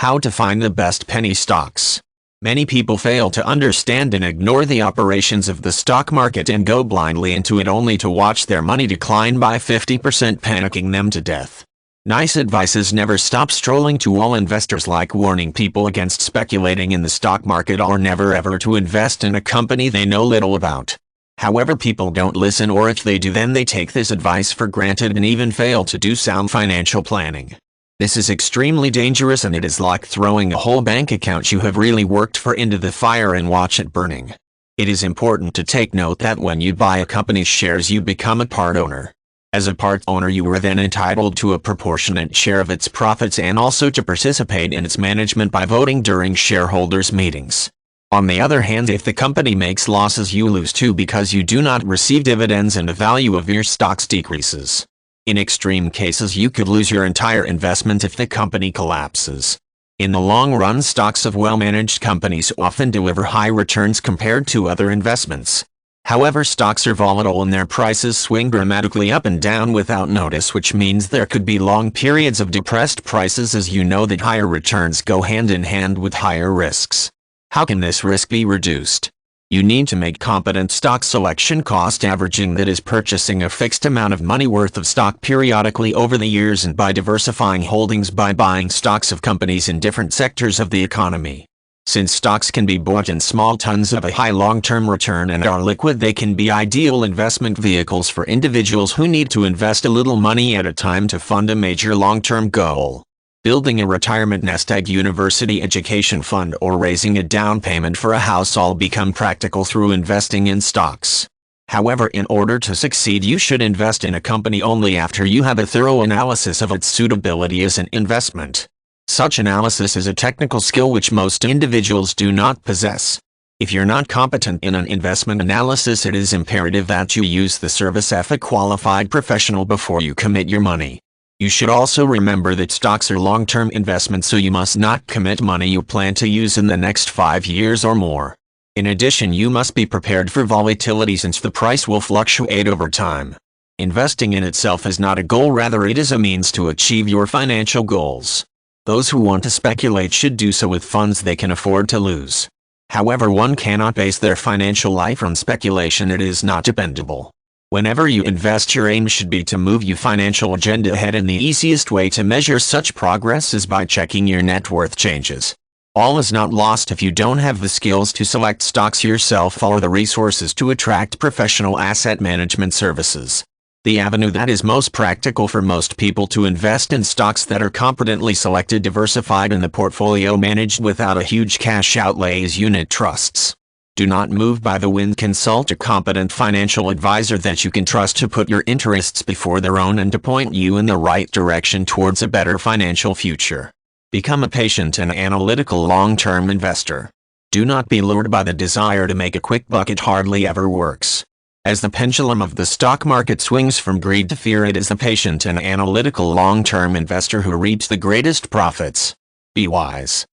How to find the best penny stocks. Many people fail to understand and ignore the operations of the stock market and go blindly into it only to watch their money decline by 50%, panicking them to death. Nice advice is never stop strolling to all investors, like warning people against speculating in the stock market or never ever to invest in a company they know little about. However, people don't listen, or if they do, then they take this advice for granted and even fail to do sound financial planning. This is extremely dangerous, and it is like throwing a whole bank account you have really worked for into the fire and watch it burning. It is important to take note that when you buy a company's shares, you become a part owner. As a part owner, you are then entitled to a proportionate share of its profits and also to participate in its management by voting during shareholders' meetings. On the other hand, if the company makes losses, you lose too, because you do not receive dividends and the value of your stocks decreases. In extreme cases, you could lose your entire investment if the company collapses. In the long run, stocks of well-managed companies often deliver high returns compared to other investments. However, stocks are volatile and their prices swing dramatically up and down without notice, which means there could be long periods of depressed prices, as you know that higher returns go hand in hand with higher risks. How can this risk be reduced? You need to make competent stock selection, cost averaging, that is purchasing a fixed amount of money worth of stock periodically over the years, and by diversifying holdings by buying stocks of companies in different sectors of the economy. Since stocks can be bought in small tons of a high long-term return and are liquid, they can be ideal investment vehicles for individuals who need to invest a little money at a time to fund a major long-term goal. Building a retirement nest egg, university education fund, or raising a down payment for a house all become practical through investing in stocks. However, in order to succeed, you should invest in a company only after you have a thorough analysis of its suitability as an investment. Such analysis is a technical skill which most individuals do not possess. If you're not competent in an investment analysis, it is imperative that you use the service of a qualified professional before you commit your money. You should also remember that stocks are long-term investments, so you must not commit money you plan to use in the next 5 years or more. In addition, you must be prepared for volatility, since the price will fluctuate over time. Investing in itself is not a goal, rather it is a means to achieve your financial goals. Those who want to speculate should do so with funds they can afford to lose. However, one cannot base their financial life on speculation. It is not dependable. Whenever you invest, your aim should be to move your financial agenda ahead, and the easiest way to measure such progress is by checking your net worth changes. All is not lost if you don't have the skills to select stocks yourself or the resources to attract professional asset management services. The avenue that is most practical for most people to invest in stocks that are competently selected, diversified, and the portfolio managed without a huge cash outlay is unit trusts. Do not move by the wind. Consult a competent financial advisor that you can trust to put your interests before their own and to point you in the right direction towards a better financial future. Become a patient and analytical long-term investor. Do not be lured by the desire to make a quick buck. It hardly ever works. As the pendulum of the stock market swings from greed to fear, it is the patient and analytical long-term investor who reaps the greatest profits. Be wise.